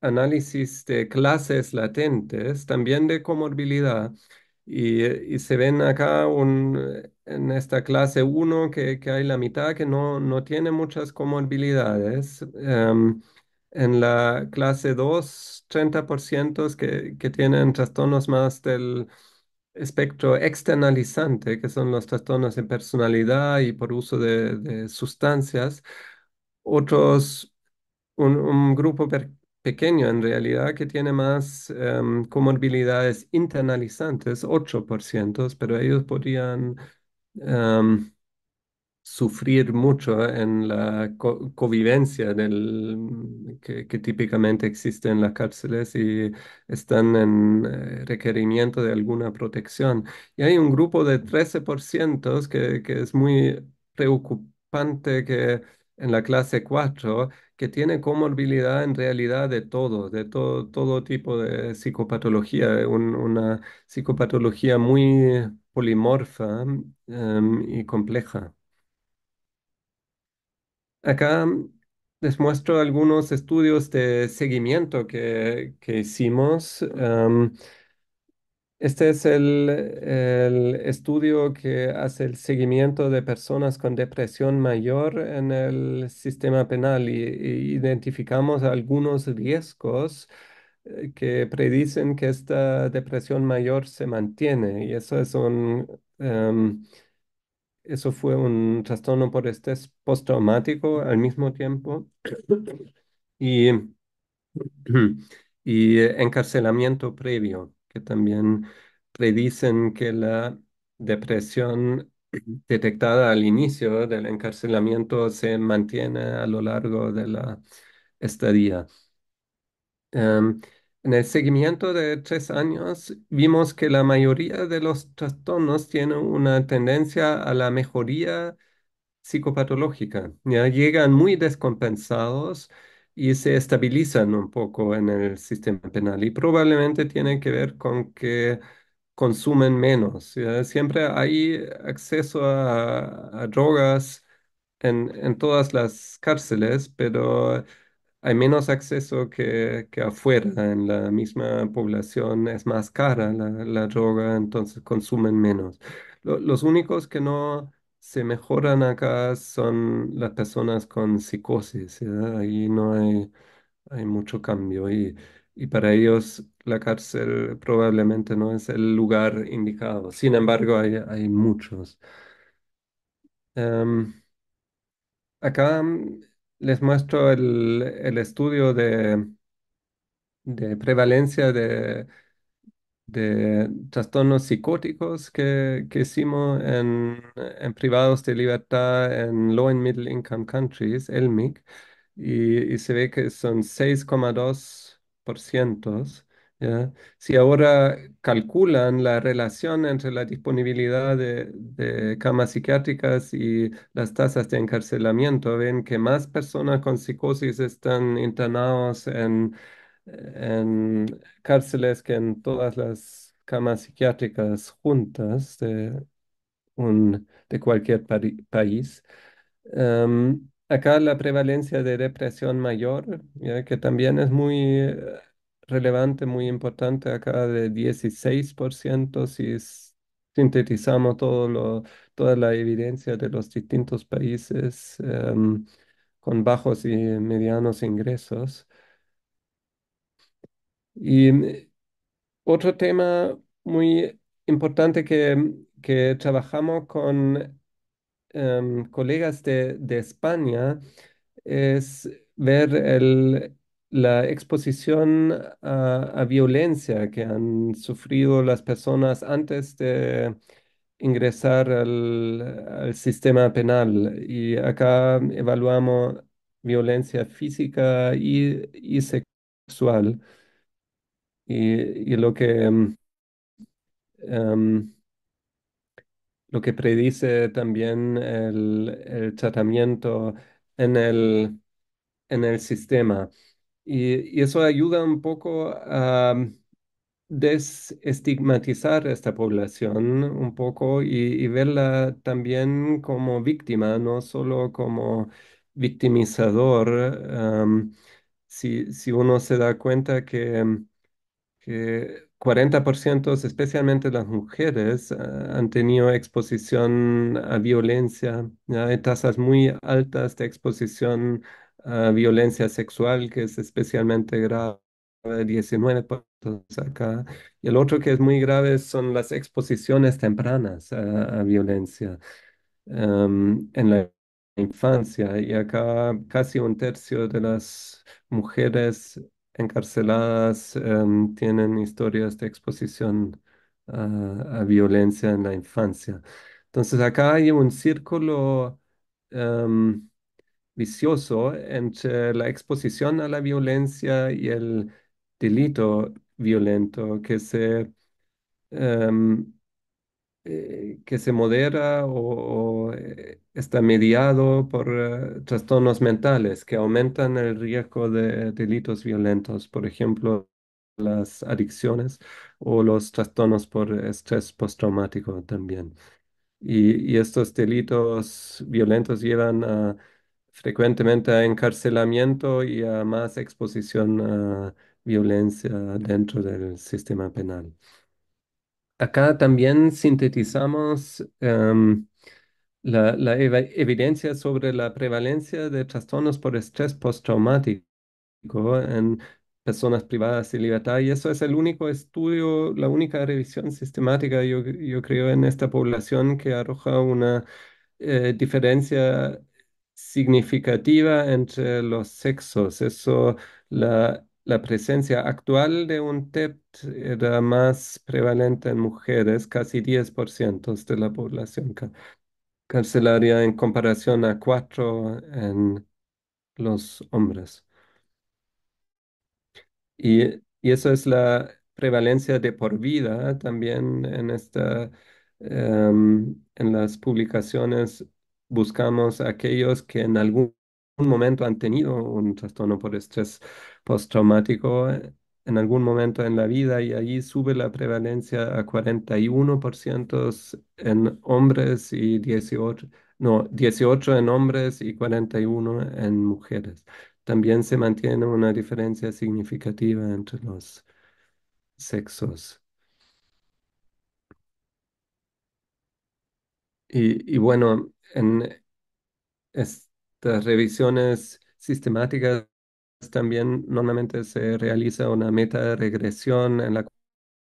análisis de clases latentes, también de comorbilidad. Y se ven acá en esta clase uno que hay la mitad que no tiene muchas comorbilidades. En la clase 2 30% que tienen trastornos más del espectro externalizante, que son los trastornos de personalidad y por uso de sustancias. Otros un grupo pequeño en realidad que tiene más comorbilidades internalizantes, 8%, pero ellos podrían em, sufrir mucho en la convivencia que típicamente existe en las cárceles y están en requerimiento de alguna protección. Y hay un grupo de 13% que es muy preocupante que en la clase 4 que tiene comorbilidad en realidad todo tipo de psicopatología, una psicopatología muy polimorfa y compleja. Acá les muestro algunos estudios de seguimiento que hicimos. Este es el estudio que hace el seguimiento de personas con depresión mayor en el sistema penal y identificamos algunos riesgos que predicen que esta depresión mayor se mantiene y em, eso fue un trastorno por estrés postraumático al mismo tiempo y, y encarcelamiento previo, que también predicen que la depresión detectada al inicio del encarcelamiento se mantiene a lo largo de la estadía. Em, en el seguimiento de 3 años vimos que la mayoría de los trastornos tienen una tendencia a la mejoría psicopatológica. Ya llegan muy descompensados y se estabilizan un poco en el sistema penal y probablemente tiene que ver con que consumen menos. ¿Ya? Siempre hay acceso a drogas en todas las cárceles, pero hay menos acceso que afuera. En la misma población es más cara la droga, entonces consumen menos. Los únicos que no se mejoran acá son las personas con psicosis. ¿Ya? Ahí no hay mucho cambio y para ellos la cárcel probablemente no es el lugar indicado. Sin embargo, hay muchos. Em, Acá les muestro el estudio de prevalencia de trastornos psicóticos que hicimos en privados de libertad en Low and Middle Income Countries, LMIC, y se ve que son 6,2%. ¿Ya? Si ahora calculan la relación entre la disponibilidad de camas psiquiátricas y las tasas de encarcelamiento, ven que más personas con psicosis están internados en cárceles que en todas las camas psiquiátricas juntas de cualquier país. Acá la prevalencia de depresión mayor, ya que también es muy relevante, muy importante, acá de 16% si sintetizamos toda la evidencia de los distintos países con bajos y medianos ingresos. Y otro tema muy importante que trabajamos con colegas de España es ver la exposición a violencia que han sufrido las personas antes de ingresar al sistema penal. Y acá evaluamos violencia física y sexual. Y em, lo que predice también el tratamiento en en el sistema. Y eso ayuda un poco a desestigmatizar esta población un poco y verla también como víctima, no solo como victimizador. Si uno se da cuenta que 40%, especialmente las mujeres, han tenido exposición a violencia. Ya hay tasas muy altas de exposición a violencia sexual, que es especialmente grave, 19% acá. Y el otro que es muy grave son las exposiciones tempranas a violencia en la infancia. Y acá casi un tercio de las mujeres encarceladas tienen historias de exposición a violencia en la infancia. Entonces acá hay un círculo em, vicioso entre la exposición a la violencia y el delito violento em, que se modera o está mediado por trastornos mentales que aumentan el riesgo de delitos violentos, por ejemplo, las adicciones o los trastornos por estrés postraumático también. Y estos delitos violentos llevan frecuentemente a encarcelamiento y a más exposición a violencia dentro del sistema penal. Acá también sintetizamos evidencia sobre la prevalencia de trastornos por estrés postraumático en personas privadas de libertad. Y eso es el único estudio, la única revisión sistemática, yo creo, en esta población que arroja una diferencia significativa entre los sexos. La presencia actual de un TEPT era más prevalente en mujeres, casi 10% de la población carcelaria en comparación a 4 en los hombres. Y eso es la prevalencia de por vida también en las publicaciones buscamos aquellos que en algún momento han tenido un trastorno por estrés postraumático en algún momento en la vida y allí sube la prevalencia a 41% en hombres y 18, no, 18 en hombres y 41 en mujeres. También se mantiene una diferencia significativa entre los sexos. Y bueno, en estas revisiones sistemáticas también normalmente se realiza una meta de regresión en la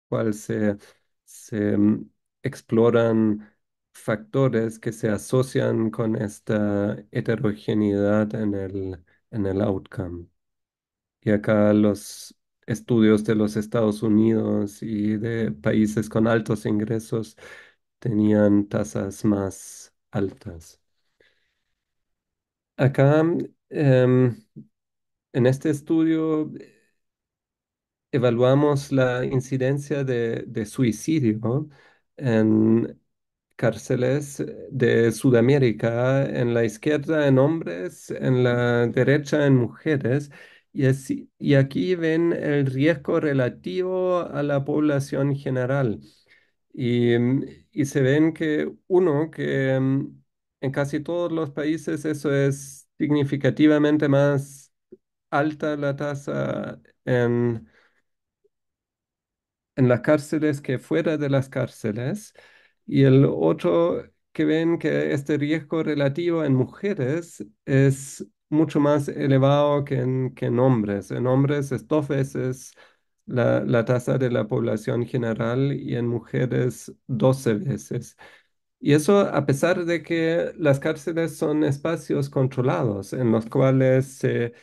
cual se exploran factores que se asocian con esta heterogeneidad en el outcome. Y acá los estudios de los Estados Unidos y de países con altos ingresos tenían tasas más altas. Acá, em, en este estudio, evaluamos la incidencia de suicidio en cárceles de Sudamérica, en la izquierda en hombres, en la derecha en mujeres, y aquí ven el riesgo relativo a la población general. Y se ven que en casi todos los países eso es significativamente más alta la tasa en las cárceles que fuera de las cárceles. Y el otro que ven que este riesgo relativo en mujeres es mucho más elevado que en hombres. En hombres es 2 veces la tasa de la población general y en mujeres 12 veces. Y eso a pesar de que las cárceles son espacios controlados en los cuales s-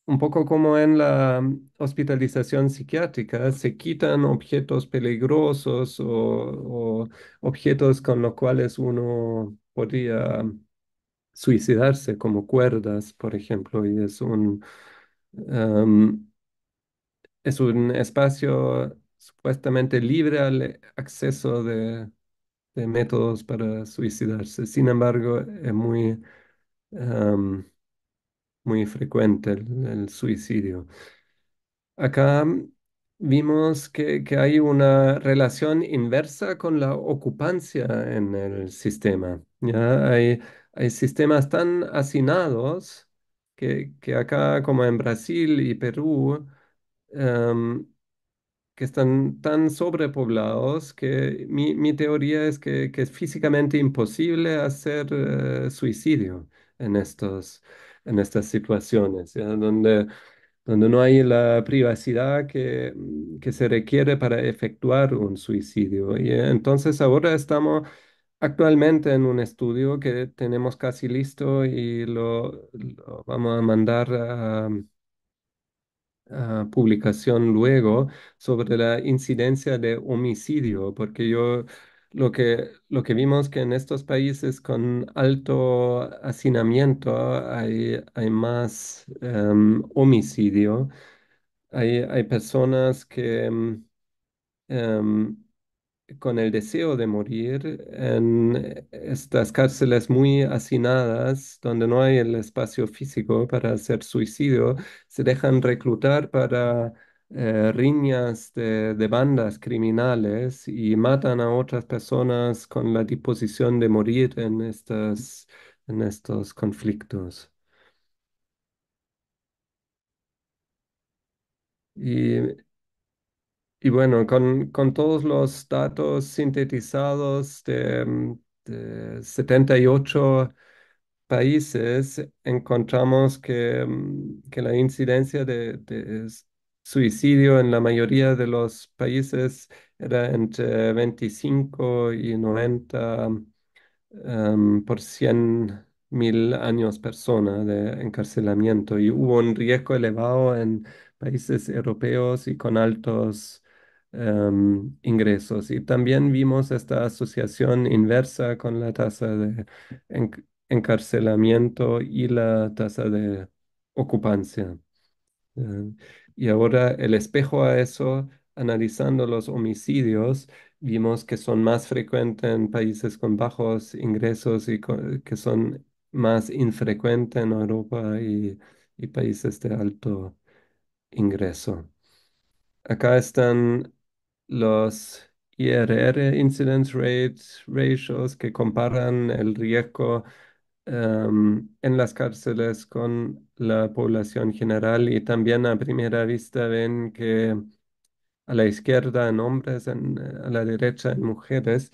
un poco como en la hospitalización psiquiátrica, se quitan objetos peligrosos o objetos con los cuales uno podría suicidarse, como cuerdas, por ejemplo, y em, es un espacio supuestamente libre al acceso de métodos para suicidarse. Sin embargo, es em, muy frecuente el suicidio. Acá vimos que hay una relación inversa con la ocupancia en el sistema. ¿Ya? Hay sistemas tan hacinados que acá, como en Brasil y Perú, em, que están tan sobrepoblados que mi teoría es que es físicamente imposible hacer suicidio en en estas situaciones, ¿ya? Donde no hay la privacidad que se requiere para efectuar un suicidio. Y entonces ahora estamos actualmente en un estudio que tenemos casi listo y lo vamos a mandar a publicación luego sobre la incidencia de homicidio, porque lo que vimos que en estos países con alto hacinamiento hay más homicidio. Hay personas que em, con el deseo de morir en estas cárceles muy hacinadas, donde no hay el espacio físico para hacer suicidio, se dejan reclutar para riñas de bandas criminales y matan a otras personas con la disposición de morir en estos conflictos. Y Y bueno, con todos los datos sintetizados de 78 países, encontramos que la incidencia de suicidio en la mayoría de los países era entre 25 y 90 por 100.000 años persona de encarcelamiento y hubo un riesgo elevado en países europeos y con altos ingresos. Y también vimos esta asociación inversa con la tasa de encarcelamiento y la tasa de ocupancia. Eh, y ahora el espejo a eso, analizando los homicidios, vimos que son más frecuentes en países con bajos ingresos y que son más infrecuentes en Europa y países de alto ingreso. Acá están los IRR, Incidence Rates, Ratios, que comparan el riesgo en las cárceles con la población general y también a primera vista ven que a la izquierda en hombres, a la derecha en mujeres,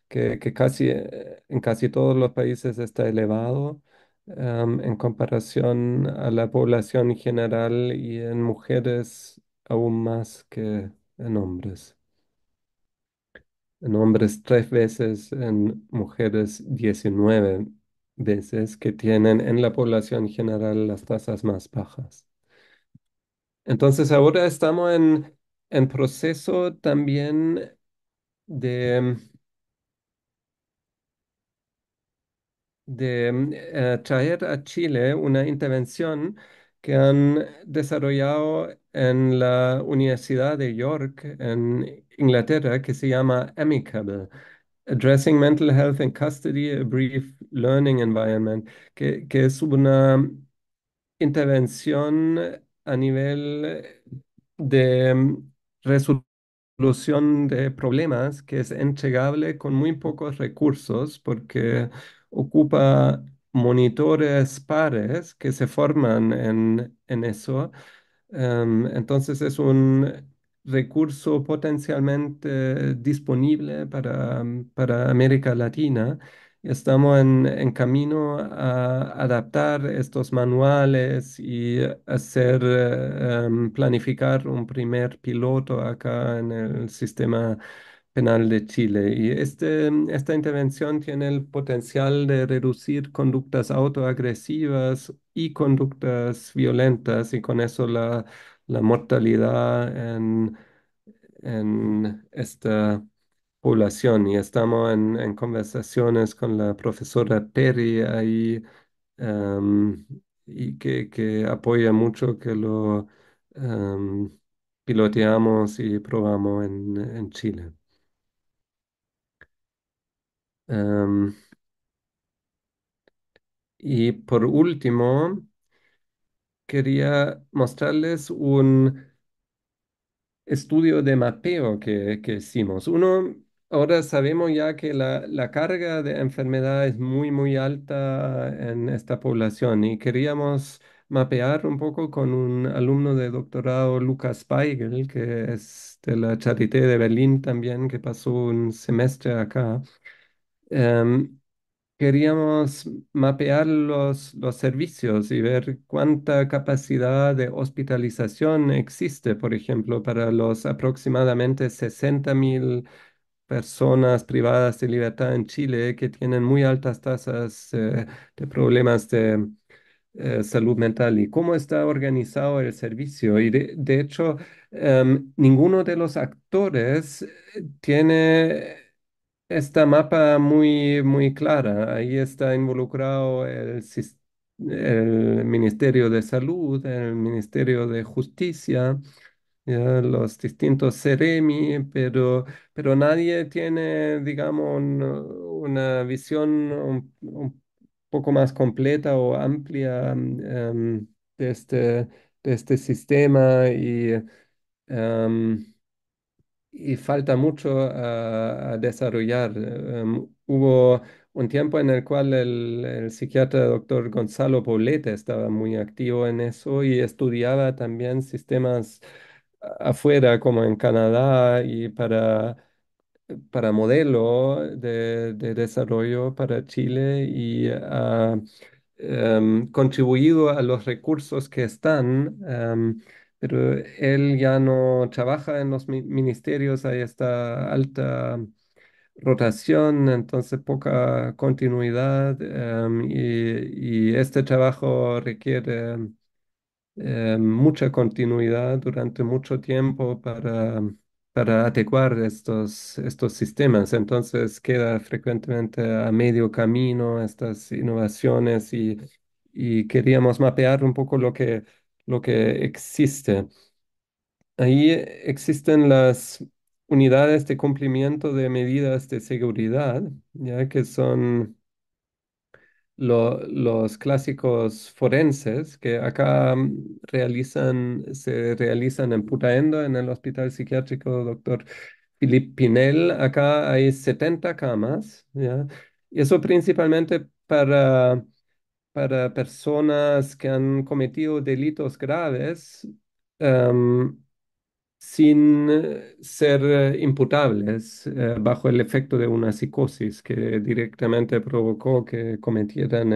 que casi en casi todos los países está elevado en comparación a la población general y en mujeres aún más que en hombres. En hombres 3 veces, en mujeres 19 veces, que tienen en la población general las tasas más bajas. Entonces ahora estamos en proceso también de, de traer a Chile una intervención que han desarrollado en la Universidad de York, en Inglaterra, que se llama Amicable. Addressing Mental Health in Custody, a Brief Learning Environment, que es una intervención a nivel de resolución de problemas que es entregable con muy pocos recursos porque ocupa monitores pares que se forman en eso. Entonces es un recurso potencialmente disponible para América Latina. Estamos en camino a adaptar estos manuales y hacer, planificar un primer piloto acá en el sistema Penal de Chile. Y esta intervención tiene el potencial de reducir conductas autoagresivas y conductas violentas y con eso la mortalidad en esta población. Y estamos en conversaciones con la profesora Perry ahí, em, y que apoya mucho que lo em, piloteamos y probamos en Chile. Em, y por último, quería mostrarles un estudio de mapeo que hicimos. Ahora sabemos ya que la carga de enfermedad es muy alta en esta población y queríamos mapear un poco con un alumno de doctorado, Lucas Weigel, que es de la Charité de Berlín también, que pasó un semestre acá. Em, Queríamos mapear los servicios y ver cuánta capacidad de hospitalización existe, por ejemplo, para los aproximadamente 60.000 personas privadas de libertad en Chile que tienen muy altas tasas de problemas de salud mental y cómo está organizado el servicio. Y de hecho, ninguno de los actores tiene esta mapa muy clara. Ahí está involucrado el Ministerio de Salud, el Ministerio de Justicia, ya, los distintos Seremi, pero nadie tiene, digamos, una visión un poco más completa o amplia de este sistema em, y falta mucho a desarrollar. Hubo un tiempo en el cual el psiquiatra doctor Gonzalo Poblete estaba muy activo en eso y estudiaba también sistemas afuera, como en Canadá, y para modelo de desarrollo para Chile y ha contribuido a los recursos que están, pero él ya no trabaja en los ministerios, hay esta alta rotación, entonces poca continuidad, y este trabajo requiere mucha continuidad durante mucho tiempo para adecuar estos sistemas. Entonces queda frecuentemente a medio camino estas innovaciones y queríamos mapear un poco lo que existe. Ahí existen las unidades de cumplimiento de medidas de seguridad, ya que son los clásicos forenses que acá se realizan en Putaendo, en el Hospital Psiquiátrico Dr. Philippe Pinel. Acá hay 70 camas, ¿ya? Y eso principalmente para personas que han cometido delitos graves, em, sin ser imputables bajo el efecto de una psicosis que directamente provocó que cometieran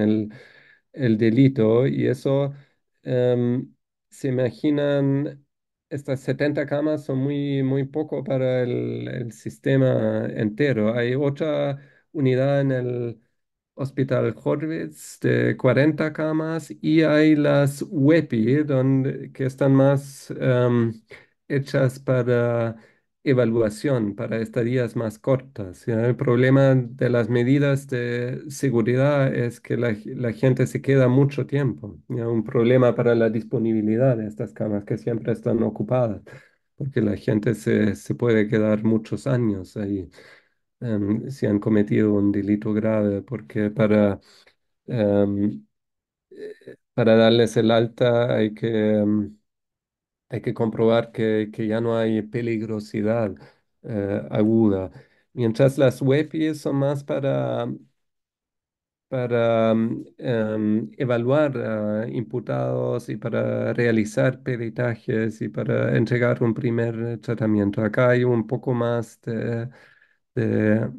el delito. Y eso, em, se imaginan, estas 70 camas son muy poco para el sistema entero. Hay otra unidad en el Hospital Horvitz de 40 camas y hay las WEPI, que están más hechas para evaluación, para estadías más cortas. ¿Ya? El problema de las medidas de seguridad es que la gente se queda mucho tiempo. ¿Ya? Un problema para la disponibilidad de estas camas que siempre están ocupadas, porque la gente se puede quedar muchos años ahí si han cometido un delito grave, porque em, para darles el alta hay que comprobar que ya no hay peligrosidad aguda. Mientras las WEPI son más para evaluar a imputados y para realizar peritajes y para entregar un primer tratamiento. Acá hay un poco más de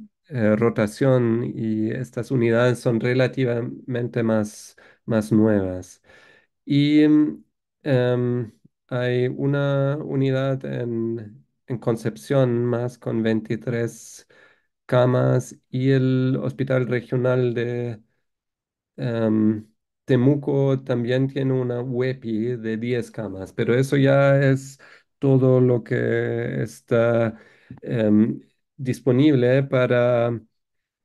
rotación y estas unidades son relativamente más nuevas. Y em, hay una unidad en Concepción más con 23 camas y el Hospital Regional de em, Temuco también tiene una UEPI de 10 camas, pero eso ya es todo lo que está em, disponible para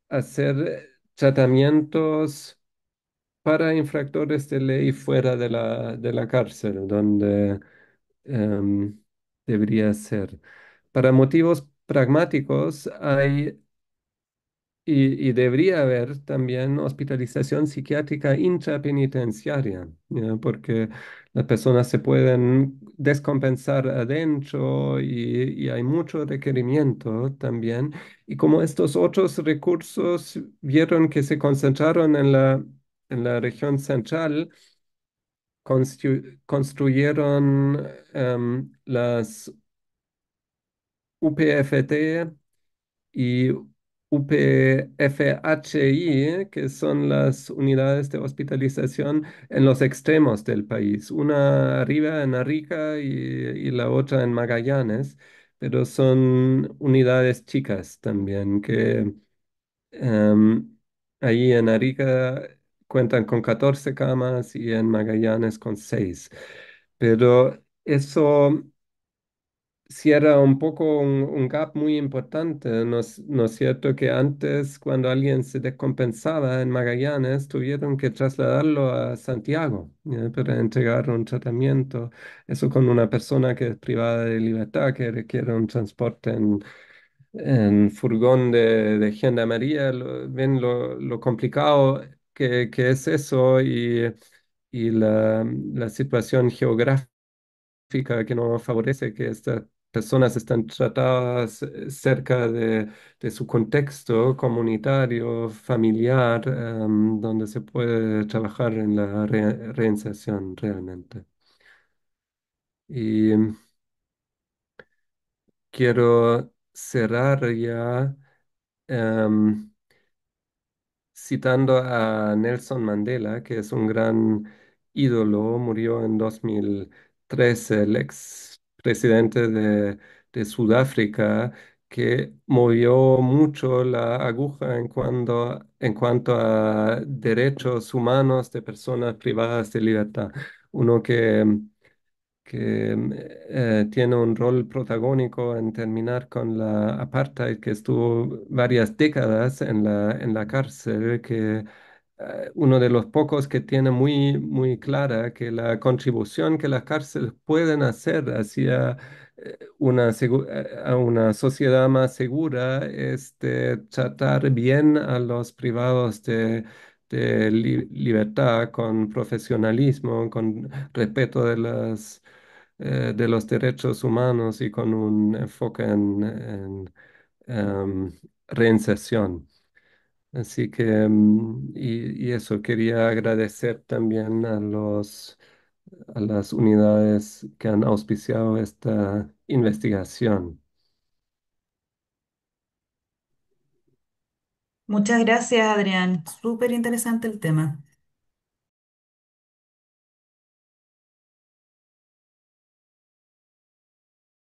hacer tratamientos para infractores de ley fuera de la cárcel, donde em, debería ser. Para motivos pragmáticos hay y debería haber también hospitalización psiquiátrica intrapenitenciaria, ¿ya? Porque las personas se pueden descompensar adentro y hay mucho requerimiento también. Y como estos otros recursos vieron que se concentraron en la región central, construyeron las UPFT y UPFHI, que son las unidades de hospitalización en los extremos del país, una arriba en Arica y la otra en Magallanes, pero son unidades chicas también, que em, ahí en Arica cuentan con 14 camas y en Magallanes con 6. Pero eso cierra un poco un gap muy importante. No es cierto que antes, cuando alguien se descompensaba en Magallanes, tuvieron que trasladarlo a Santiago, ¿ya? Para entregar un tratamiento? Eso con una persona que es privada de libertad, que requiere un transporte en furgón de gendarmería. Ven lo complicado que es eso y la situación geográfica que no favorece que estas personas estén tratadas cerca de su contexto comunitario, familiar, donde se puede trabajar en la reinserción realmente. Y quiero cerrar ya. em, citando a Nelson Mandela, que es un gran ídolo, murió en 2013, el ex presidente de Sudáfrica, que movió mucho la aguja en cuanto a derechos humanos de personas privadas de libertad. Uno que tiene un rol protagónico en terminar con la apartheid, que estuvo varias décadas en la cárcel, que uno de los pocos que tiene muy clara que la contribución que las cárceles pueden hacer hacia a una sociedad más segura es de tratar bien a los privados de libertad con profesionalismo, con respeto de los derechos humanos y con un enfoque em, reinserción. Así que, y eso, quería agradecer también a las unidades que han auspiciado esta investigación.
Muchas gracias, Adrián. Súper interesante el tema.